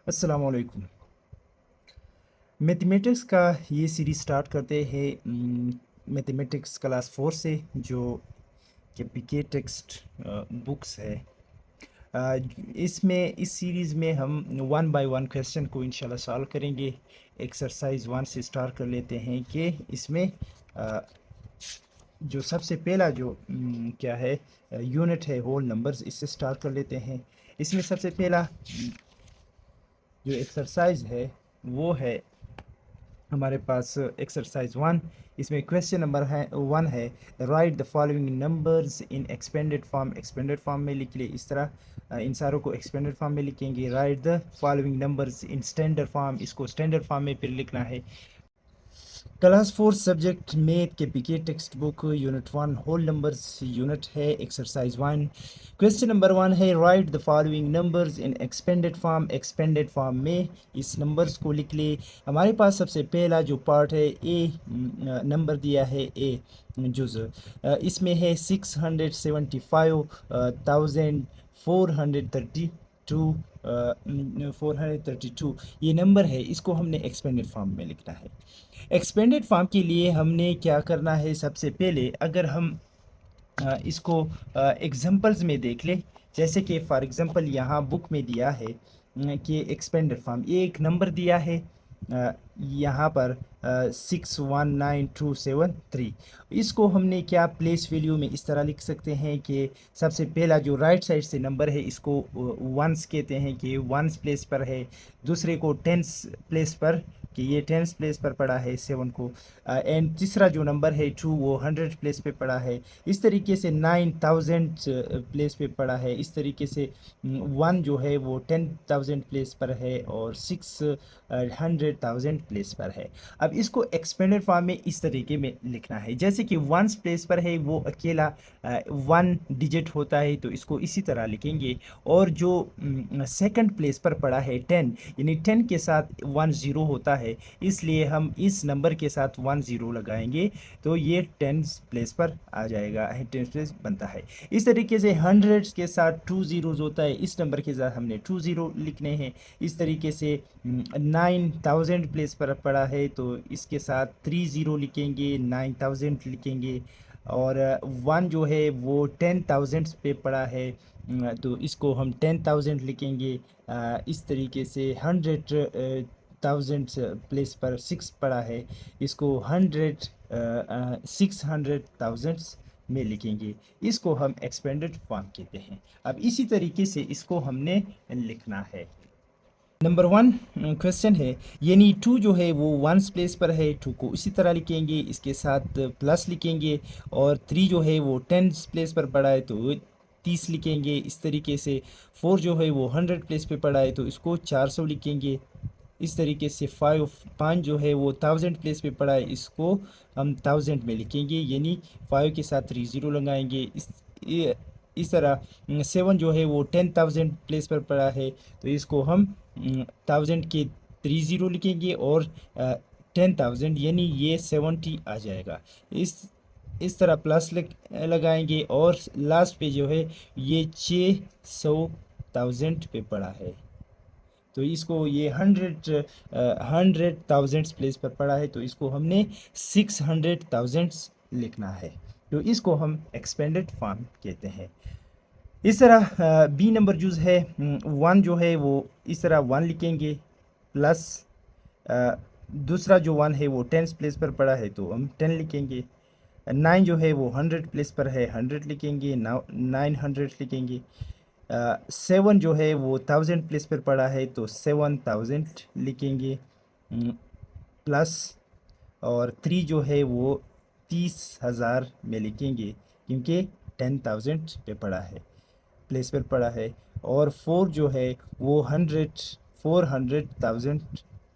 अस्सलाम वालेकुम। मैथमेटिक्स का ये सीरीज़ स्टार्ट करते हैं मैथमेटिक्स क्लास 4 से, जो कि पीके टेक्स्ट बुक्स है। अ, इसमें इस सीरीज़ में हम वन बाय वन क्वेश्चन को इंशाल्लाह सॉल्व करेंगे। एक्सरसाइज 1 से स्टार्ट कर लेते हैं कि इसमें अ, जो सबसे पहला जो क्या है यूनिट है होल नंबर्स, इससे स्टार्ट कर लेते हैं। इसमें सबसे पहला जो एक्सरसाइज है वो है हमारे पास एक्सरसाइज 1। इसमें क्वेश्चन नंबर है 1 है, write the following numbers in expanded form. Expanded form में लिख लिए इस तरह, इन सारों को एक्सपेंडेड फॉर्म में लिखेंगे। Write the following numbers in standard form, इसको स्टैंडर्ड फॉर्म में फिर लिखना है। क्लास 4 सब्जेक्ट मैथ के PK text book unit 1 whole numbers unit है, एक्सरसाइज 1। क्वेश्चन नंबर 1 है, write the following numbers in expanded form. Expanded form में इस नंबर्स को लिख ले। हमारे पास सबसे पहला जो पार्ट है ए, नंबर दिया है ए जुज़, इसमें है 675,432 432 ये नंबर है, इसको हमने एक्सपेंडेड फॉर्म में लिखना है। एक्सपेंडेड फॉर्म के लिए हमने क्या करना है, सबसे पहले अगर हम इसको एग्जांपल्स में देख ले, जैसे कि फॉर एग्जांपल यहाँ बुक में दिया है कि एक्सपेंडेड फॉर्म, ये एक नंबर दिया है यहाँ पर 619273। इसको हमने क्या प्लेस वैल्यू में इस तरह लिख सकते हैं कि सबसे पहला जो राइट साइड से नंबर है इसको वंस कहते हैं कि वंस प्लेस पर है, दूसरे को टेंस प्लेस पर कि ये टेंस प्लेस पर पड़ा है 7 को, एंड तीसरा जो नंबर है 2 वो 100 प्लेस पे पड़ा है। इस तरीके से 9000 प्लेस पे पड़ा है। इस तरीके से 1 जो है वो 10,000 प्लेस पर है और 600,000 प्लेस पर है। अब इसको एक्सपेंडेड फॉर्म में इस तरीके में लिखना है, जैसे कि वंस प्लेस पर है वो अकेला 1 डिजिट होता है, तो इसको इसी तरह लिखेंगे। और जो सेकंड प्लेस पर पड़ा है 10, यानी 10 के साथ 1 0 होता है, इसलिए हम इस नंबर के साथ 1 0 लगाएंगे तो ये 10 प्लेस पर आ जाएगा, 10 प्लेस बनता है। इस तरीके से 100 के साथ 2 जीरोज होता है, इस नंबर के साथ हमने 2 0 लिखने हैं। इस तरीके से 9000 प्लेस पर पड़ा है तो इसके साथ 3 0 लिखेंगे, 9000 लिखेंगे। और 1 जो है वो 10,000 पे पड़ा है, तो इसको हम 10,000 लिखेंगे। इस तरीके से 100,000 प्लेस पर 6 पड़ा है, इसको 600,000 में लिखेंगे। इसको हम एक्सपेंडेड फॉर्म कहते हैं। अब इसी तरीके से इसको हमने लिखना है। नंबर 1 क्वेश्चन है, यानी 2 जो है वो वंस प्लेस पर है, 2 को इसी तरह लिखेंगे, इसके साथ प्लस लिखेंगे। और 3 जो है वो 10 प्लेस पर पड़ा है तो 30 लिखेंगे। इस तरीके से 4 जो है वो 100 प्लेस पे पड़ा है तो इसको 400 लिखेंगे। इस तरीके से 5 जो है वो 1000 प्लेस पे पड़ा है, इसको हम 1000 में लिखेंगे, यानी 5 के साथ 3 0 लगाएंगे। इस तरह 7 जो है वो 10,000 प्लेस पर पड़ा है तो इसको हम 1000 के 3 0 लिखेंगे और 10,000 यानी ये 70 आ जाएगा। इस तरह प्लस लगाएंगे और लास्ट पे जो है ये 600,000 पे पड़ा है तो इसको ये 100,000 प्लेस पर पड़ा है तो इसको हमने 600,000 लिखना है, तो इसको हम एक्सपेंडेड फॉर्म कहते हैं। इस तरह बी नंबर यूज़ है, 1 जो है वो इस तरह 1 लिखेंगे, प्लस दूसरा जो 1 है वो 10 प्लेस पर पड़ा है तो हम 10 लिखेंगे। 9 जो है वो 100 प्लेस पर है, 100 लिखेंगे, 900 लिखेंगे। 7 जो है वो 1000 प्लेस पर पड़ा है तो 7000 लिखेंगे, प्लस। और 3 जो है वो 30,000 में लिखेंगे क्योंकि 10,000 पे पड़ा है, प्लेस पर पड़ा है। और 4 जो है वो 400,000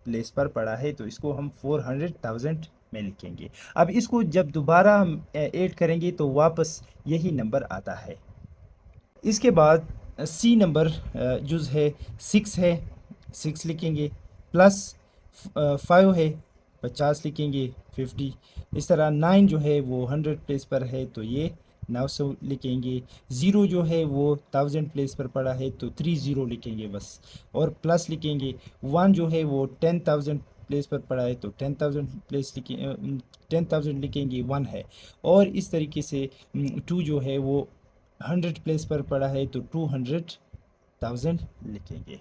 प्लेस पर पड़ा है तो इसको हम 400,000 में लिखेंगे। अब इसको जब दोबारा हम ऐड करेंगे तो वापस यही नंबर आता है। इसके बाद सी नंबर जुज़ है 6 है, 6 लिखेंगे, प्लस 5 है, 50 लिखेंगे, 50। इस तरह 9 जो है वो 100 प्लेस पर है तो ये 900 लिखेंगे। ज़ीरो जो है वो 1000 प्लेस पर पड़ा है तो 30 लिखेंगे बस, और प्लस लिखेंगे। 1 जो है वो 10,000 प्लेस पर पड़ा है तो 10,000 प्लेस लिखेंगे, 10,000 लिखेंगे, 1 है। और इस तरीके से 2 जो है वो 100 प्लेस पर पड़ा है तो 200,000 लिखेंगे।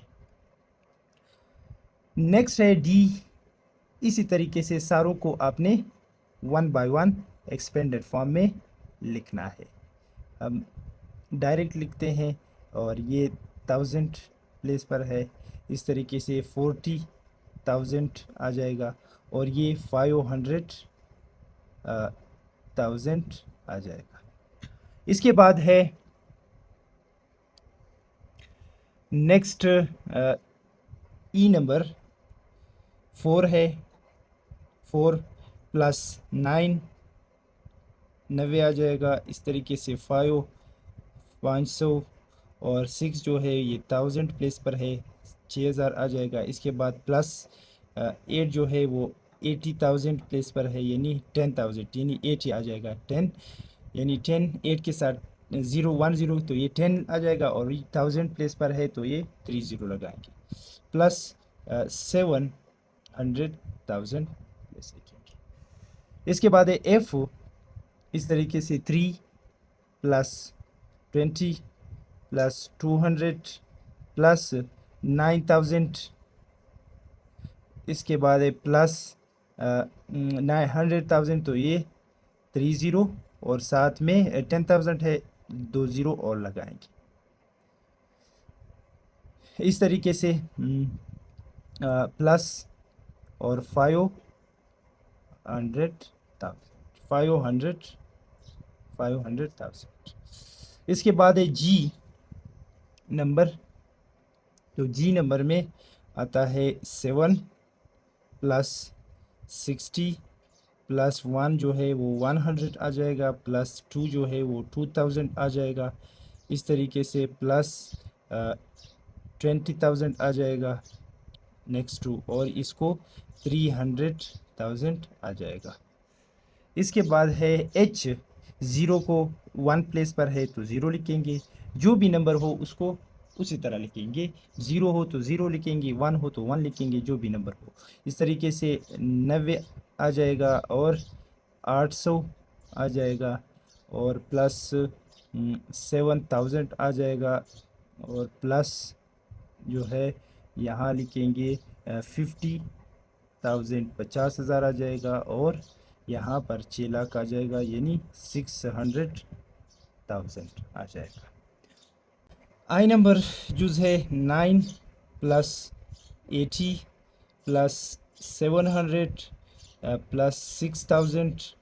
नेक्स्ट है डी। इसी तरीके से सारों को आपने 1 बाय 1 एक्सपेंडेड फॉर्म में लिखना है। हम डायरेक्ट लिखते हैं, और ये 1000 प्लेस पर है, इस तरीके से 40,000 आ जाएगा, और ये 500,000 आ जाएगा। इसके बाद है नेक्स्ट ई नंबर 4 है। 4 प्लस 9 90 आ जाएगा। इस तरीके से 500, और 6 जो है ये 1000 प्लेस पर है, 6000 आ जाएगा। इसके बाद प्लस 8 जो है वो 80,000 प्लेस पर है, यानी 10,000, यानी 80 आ जाएगा। 10 यानी 10 8 के साथ 010 तो ये 10 आ जाएगा, और 1000 प्लेस पर है तो ये 30 लगाएंगे। प्लस 700,000 प्लेस लिखेंगे। इसके बाद है एफ। इस तरीके से 3 प्लस 20 प्लस 200 प्लस 9,000। इसके बाद है प्लस 900,000 तो ये 30, और साथ में 10,000 है, 2 0 और लगाएंगे। इस तरीके से प्लस और 500,000। इसके बाद है जी नंबर। तो जी नंबर में आता है 7 प्लस 60 प्लस 1 जो है वो 100 आ जाएगा, प्लस 2 जो है वो 2000 आ जाएगा। इस तरीके से प्लस 20,000 आ जाएगा नेक्स्ट टू, और इसको 300,000 आ जाएगा। इसके बाद है एच। ज़ीरो को 1 प्लेस पर है तो 0 लिखेंगे, जो भी नंबर हो उसको उसी तरह लिखेंगे। 0 हो तो 0 लिखेंगे, 1 हो तो 1 लिखेंगे, जो भी नंबर हो। इस तरीके से 90 आ जाएगा, और 800 आ जाएगा, और प्लस 7,000 आ जाएगा, और प्लस जो है यहाँ लिखेंगे 50,000, 50,000 आ जाएगा, और यहाँ पर 6 लाख आ जाएगा, यानी 600,000 आ जाएगा। आई नंबर जो है 9 plus 80 plus 700 plus 6,000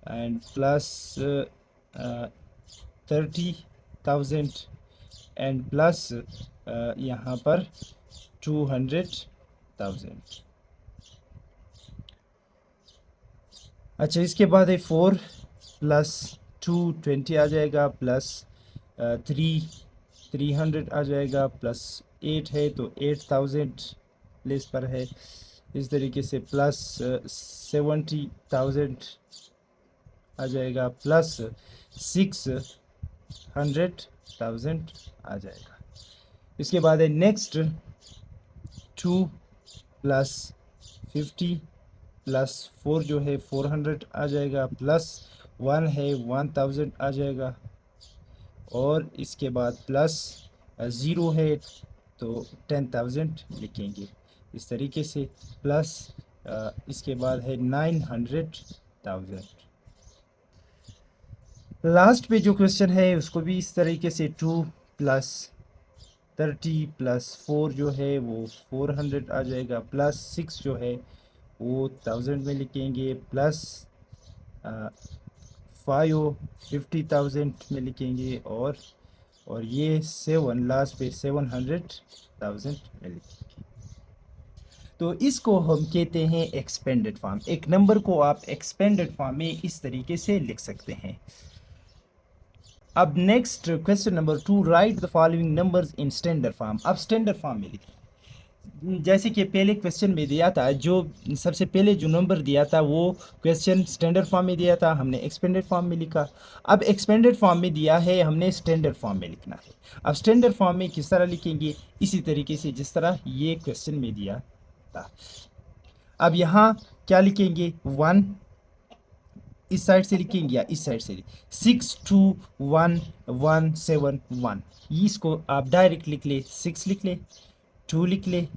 and plus 30,000 and plus यहाँ पर 200,000। अच्छा, इसके बाद है 4 प्लस 2 20 आ जाएगा, प्लस 300 आ जाएगा, प्लस 8 है तो 8,000 प्लेस पर है। इस तरीके से प्लस 70,000 आ जाएगा, प्लस 600,000 आ जाएगा। इसके बाद है नेक्स्ट 2 प्लस 50 प्लस 4 जो है 400 आ जाएगा, प्लस 1 है 1000 आ जाएगा, और इसके बाद प्लस 0 है तो 10,000 लिखेंगे इस तरीके से। प्लस इसके बाद है 900,000। लास्ट पे जो क्वेश्चन है उसको भी इस तरीके से 2 प्लस 30 प्लस 4 जो है वो 400 आ जाएगा, प्लस 6 जो है वो 1000 में लिखेंगे, प्लस 50,000 में लिखेंगे, और ये 7 लास्ट पे 700,000 में लिखेंगे। तो इसको हम कहते हैं एक्सपेंडेड फॉर्म। एक नंबर को आप एक्सपेंडेड फॉर्म में इस तरीके से लिख सकते हैं। अब next question number 2, right the following numbers in standard form. अब स्टैंडर्ड फॉर्म में लिखें। जैसे कि पहले क्वेश्चन में दिया था, जो सबसे पहले जो नंबर दिया था वो क्वेश्चन स्टैंडर्ड फॉर्म में दिया था, हमने एक्सपेंडेड फॉर्म में लिखा। अब एक्सपेंडेड फॉर्म में दिया है, हमने स्टैंडर्ड फॉर्म में लिखना है। अब स्टैंडर्ड फॉर्म में किस तरह लिखेंगे, इसी तरीके से जिस तरह ये क्वेश्चन में दिया था। अब यहाँ क्या लिखेंगे, 1 इस साइड से लिखेंगे या इस साइड से, 621171, इसको आप डायरेक्ट लिख ले, 6 लिख ले, 2 लिख ले,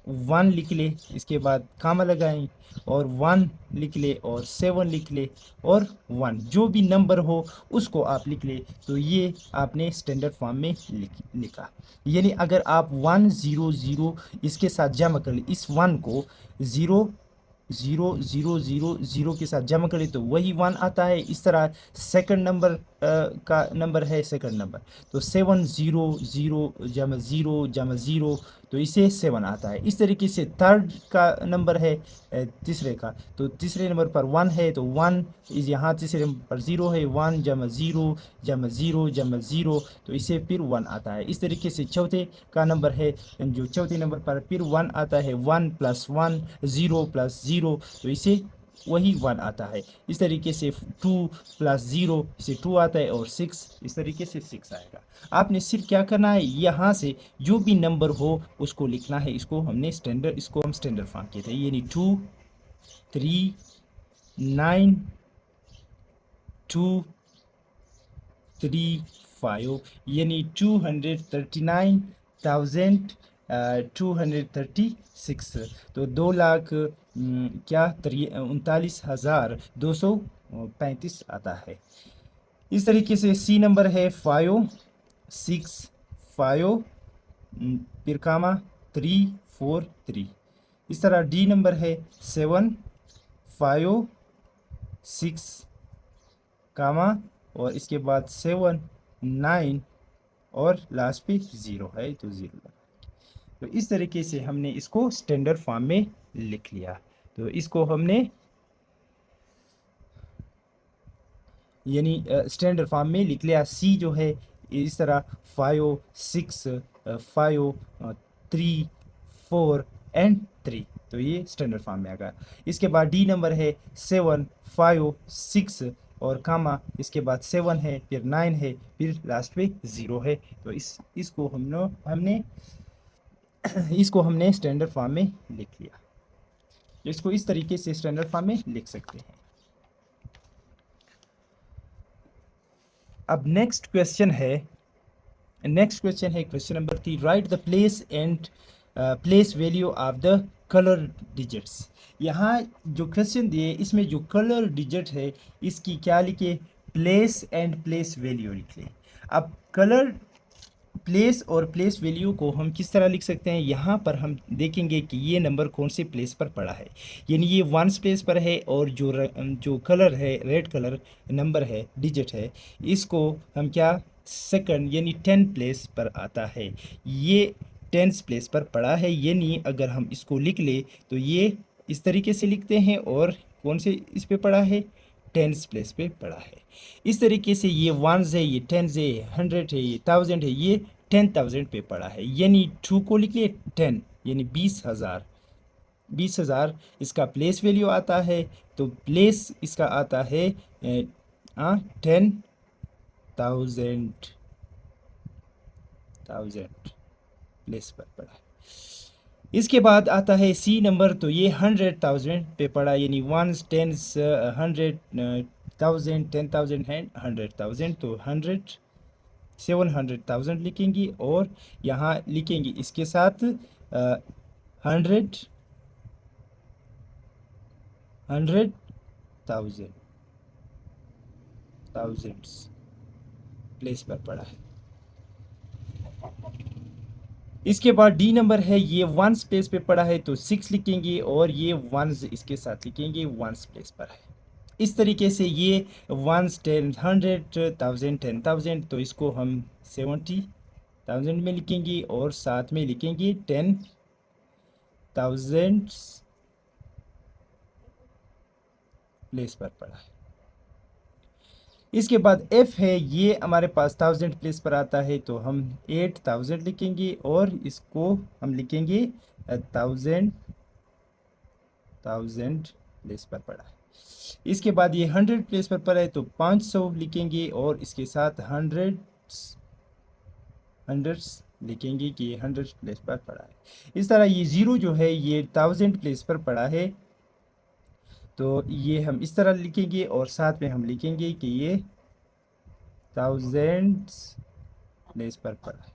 1 लिख ले, इसके बाद कामा लगाएं और 1 लिख ले और 7 लिख ले और 1, जो भी नंबर हो उसको आप लिख ले। तो ये आपने स्टैंडर्ड फॉर्म में लिखा। यानी अगर आप 100 इसके साथ जमा कर ले, इस 1 को 0 0 0 0 के साथ जमा करें तो वही 1 आता है। इस तरह सेकंड नंबर का नंबर है, सेकंड नंबर, तो 700 जमा 0 तो इसे 7 आता है। इस तरीके से थर्ड का नंबर है, तीसरे का, तो तीसरे नंबर पर 1 है तो 1 इस यहाँ तीसरे नंबर पर 0 है, 1 जमा 0 जमा 0 जमा 0 तो इसे फिर 1 आता है। इस तरीके से चौथे का नंबर है, जो चौथे नंबर पर फिर 1 आता है, 1 + 1 0 + 0 तो इसे वही 1 आता है। इस तरीके से 2 + 0 इसे 2 आता है और 6 इस तरीके से 6 आएगा। आपने सिर्फ क्या करना है, यहाँ से जो भी नंबर हो उसको लिखना है। इसको हम स्टैंडर्ड फॉर्म कहते हैं, यानी 2 3 9 2 3 5, यानी 239,236, तो 2 लाख क्या 39,235 आता है। इस तरीके से सी नंबर है 5 6 5 फिर कामा 3 4 3। इस तरह डी नंबर है 7 5 6 कामा और इसके बाद 7 9 और लास्ट पे 0 है तो 0 लगा। तो इस तरीके से हमने इसको स्टैंडर्ड फॉर्म में लिख लिया। तो इसको हमने यानी स्टैंडर्ड फॉर्म में लिख लिया। सी जो है इस तरह 5 6 5 3 4 एंड 3, तो ये स्टैंडर्ड फॉर्म में आ गया। इसके बाद डी नंबर है 7 5 6 और कामा, इसके बाद 7 है, फिर 9 है, फिर लास्ट में 0 है। तो इसको हमने स्टैंडर्ड फॉर्म में लिख लिया। तो इसको इस तरीके से स्टैंडर्ड फॉर्म में लिख सकते हैं। अब नेक्स्ट क्वेश्चन है question number 3, right the place and place value of the colour digits. यहाँ जो क्वेश्चन दिए इसमें जो कलर डिजिट है इसकी क्या लिखे, प्लेस एंड प्लेस वैल्यू लिख लें। अब कलर प्लेस और प्लेस वैल्यू को हम किस तरह लिख सकते हैं, यहाँ पर हम देखेंगे कि ये नंबर कौन से प्लेस पर पड़ा है। यानी ये 1 प्लेस पर है और जो कलर है, रेड कलर नंबर है, डिजिट है, इसको हम क्या सेकंड यानी 10 प्लेस पर आता है। ये 10 प्लेस पर पड़ा है, यानी अगर हम इसको लिख ले तो ये इस तरीके से लिखते हैं। और कौन से इस पे पड़ा है, 10 प्लेस पे पड़ा है। इस तरीके से ये 1 है, ये 10 है, ये 100 है, ये 1000 है, ये 10,000 पे पड़ा है। यानी 2 को लिख लिए 10 यानी 20,000 इसका प्लेस वैल्यू आता है। तो प्लेस इसका आता है 10,000 प्लेस पर पड़ा है। इसके बाद आता है सी नंबर, तो ये 100,000 पे पड़ा, यानी 1 10 100,000 10,000 है 100,000, तो 700,000 लिखेंगे और यहाँ लिखेंगे इसके साथ 100,000 प्लेस पर पड़ा है। इसके बाद डी नंबर है, ये 1 स्पेस पे पड़ा है तो 6 लिखेंगे और ये 1 इसके साथ लिखेंगे, 1 प्लेस पर है। इस तरीके से ये 1 10 100,000 10,000, तो इसको हम 70,000 में लिखेंगे और साथ में लिखेंगे 10,000 प्लेस पर पड़ा है। इसके बाद एफ है, ये हमारे पास 1000 प्लेस पर आता है तो हम 8,000 लिखेंगे और इसको हम लिखेंगे थाउजेंड प्लेस पर पड़ा है। इसके बाद ये 100 प्लेस पर पड़ा है तो 500 लिखेंगे और इसके साथ हंड्रेड्स लिखेंगे कि ये 100 प्लेस पर पड़ा है। इस तरह ये ज़ीरो जो है ये 1000 प्लेस पर पड़ा है, तो ये हम इस तरह लिखेंगे और साथ में हम लिखेंगे कि ये थाउजेंड्स प्लेस पर पड़ा है।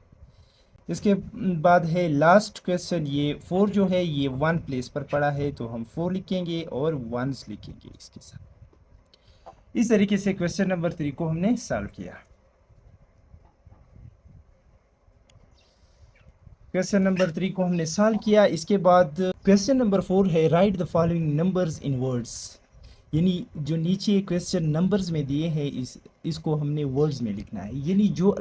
इसके बाद है लास्ट क्वेश्चन, ये 4 जो है ये 1 प्लेस पर पड़ा है तो हम 4 लिखेंगे और वंस लिखेंगे इसके साथ। इस तरीके से क्वेश्चन नंबर 3 को हमने सॉल्व किया। क्वेश्चन नंबर 3 को हमने सॉल्व किया। इसके बाद क्वेश्चन नंबर 4 है write the following numbers in words, यानी जो नीचे क्वेश्चन नंबर्स में दिए हैं इसको हमने वर्ड्स में लिखना है, यानी जो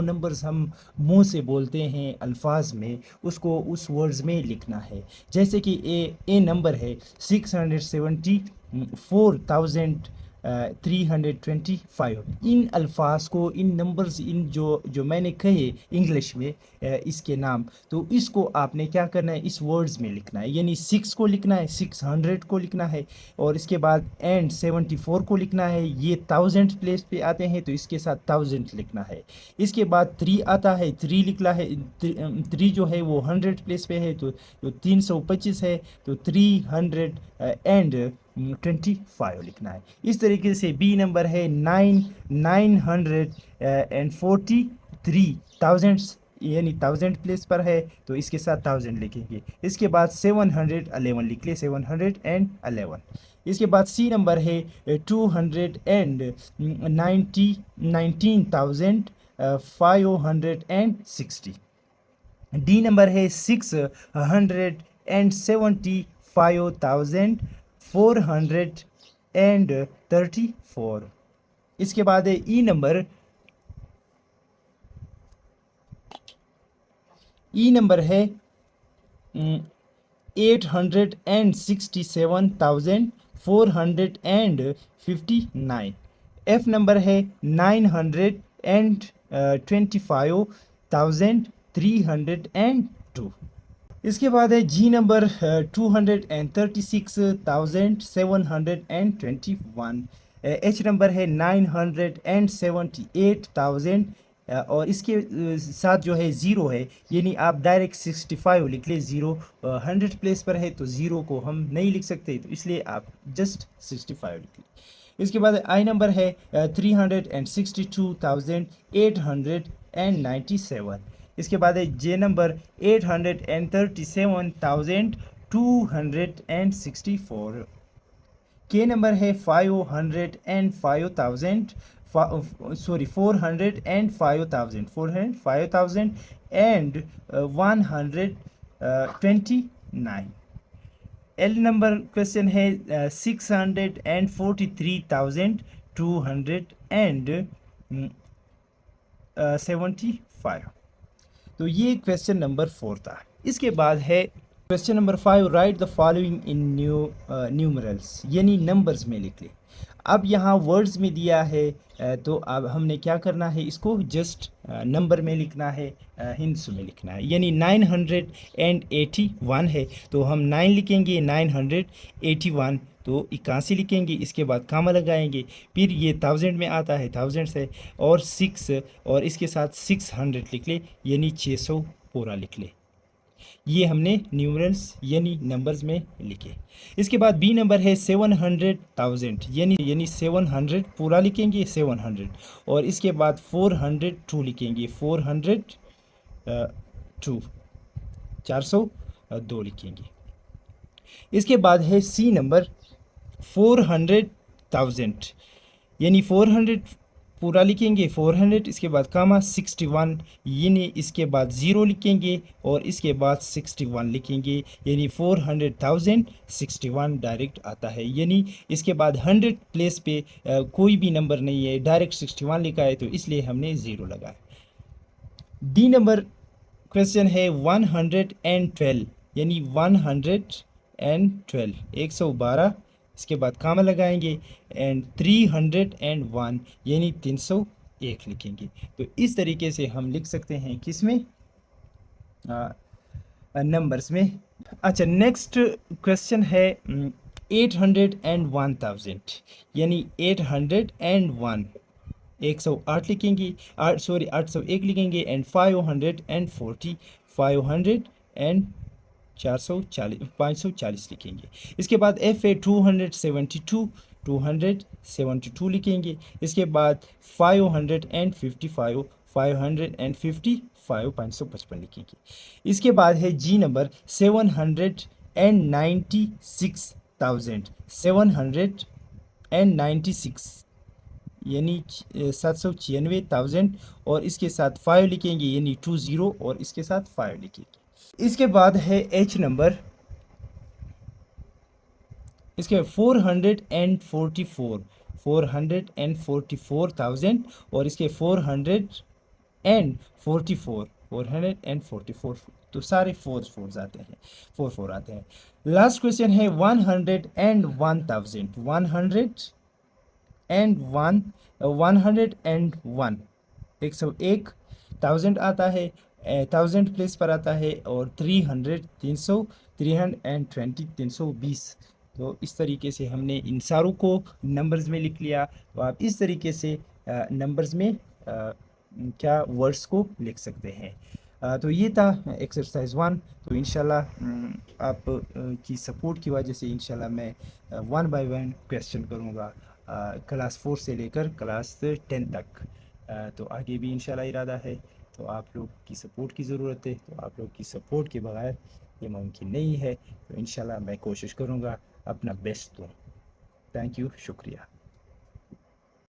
नंबर्स हम मुंह से बोलते हैं अल्फाज में उसको उस वर्ड्स में लिखना है। जैसे कि ए नंबर है 674,325। इन अल्फाज को, इन नंबर्स, इन जो मैंने कहे इंग्लिश में इसके नाम, तो इसको आपने क्या करना है, इस वर्ड्स में लिखना है। यानी 6 को लिखना है, 600 को लिखना है, और इसके बाद एंड 74 को लिखना है। ये 1000 प्लेस पे आते हैं तो इसके साथ 1000 लिखना है। इसके बाद 3 आता है, 3 लिखना है। 3 जो है वो 100 प्लेस पे है तो 325 है, तो 325 लिखना है। इस तरीके से बी नंबर है 943 थाउजेंड्स, यानी 1000 प्लेस पर है तो इसके साथ 1000 लिखेंगे। इसके बाद 711 लिख ले, 711। इसके बाद सी नंबर है 19,560। डी नंबर है 675,434। इसके बाद है ई नंबर है 867,459। एफ नंबर है 925,302। इसके बाद है जी नंबर 236,721। एच नंबर है 978,000, और इसके साथ जो है ज़ीरो है, यानी आप डायरेक्ट 65 लिख ले। ज़ीरो 100 प्लेस पर है तो ज़ीरो को हम नहीं लिख सकते, तो इसलिए आप जस्ट 65 लिख ले। इसके बाद आई नंबर है 362,897। इसके बाद है जे नंबर 837,264। के नंबर है 405,129। एल नंबर क्वेश्चन है 643,275। तो ये क्वेश्चन नंबर 4 था। इसके बाद है question number 5 right the following in numerals, यानी नंबर्स में लिख ले। अब यहाँ वर्ड्स में दिया है तो अब हमने क्या करना है, इसको जस्ट नंबर में लिखना है, हिंस में लिखना है। यानी 981 है तो हम 9 लिखेंगे, 981 तो 81 लिखेंगे। इसके बाद कामा लगाएंगे, फिर ये 1000 में आता है, 1000 से, और 6 और इसके साथ 600 लिख ले, यानी 600 पूरा लिख ले। ये हमने न्यूमरल्स यानी नंबर्स में लिखे। इसके बाद बी नंबर है 700,000, यानी 700 पूरा लिखेंगे, 700, और इसके बाद 402 लिखेंगे, 402 402 लिखेंगे। इसके बाद है सी नंबर 400,000, यानी 400 पूरा लिखेंगे, 400, इसके बाद कामा 61, यानी इसके बाद ज़ीरो लिखेंगे और इसके बाद 61 लिखेंगे, यानी 400,061 डायरेक्ट आता है। यानी इसके बाद 100 प्लेस पे कोई भी नंबर नहीं है, डायरेक्ट 61 लिखा है तो इसलिए हमने ज़ीरो लगाया। डी नंबर क्वेश्चन है 112, यानी 112, 112, इसके बाद कामा लगाएंगे, एंड 301, यानी 301 लिखेंगे। तो इस तरीके से हम लिख सकते हैं किसमें, नंबर्स में। अच्छा, नेक्स्ट क्वेश्चन है 801,000, यानी 801, 108 लिखेंगे, 801 लिखेंगे, एंड 540, 500 एंड 440, 540 लिखेंगे। इसके बाद एफ है 272, 272 लिखेंगे। इसके बाद 555, 555, 555 लिखेंगे। इसके बाद है जी नंबर 796,000, 796, यानी 796,000, और इसके साथ 5 लिखेंगे, यानी 20, और इसके साथ 5 लिखेंगे। इसके बाद है एच नंबर, इसके 444, 444,000, और इसके 444, 444, तो सारे फोर्स आते हैं, 4 आते हैं। लास्ट क्वेश्चन है 101,000, 101, 101,000 आता है, 1000 प्लेस पर आता है, और 300, 300, 320, 320। तो इस तरीके से हमने इन सारों को नंबर्स में लिख लिया। तो आप इस तरीके से नंबर्स में क्या वर्ड्स को लिख सकते हैं। तो ये था एक्सरसाइज 1। तो इंशाल्लाह आप की सपोर्ट की वजह से इंशाल्लाह मैं 1 बाय 1 क्वेश्चन करूँगा, क्लास 4 से लेकर क्लास 10 तक। तो आगे भी इंशाल्लाह इरादा है। तो आप लोग की सपोर्ट की ज़रूरत है। तो आप लोग की सपोर्ट के बगैर ये मुमकिन नहीं है। तो इंशाल्लाह मैं कोशिश करूँगा अपना बेस्ट दूँ। थैंक यू, शुक्रिया।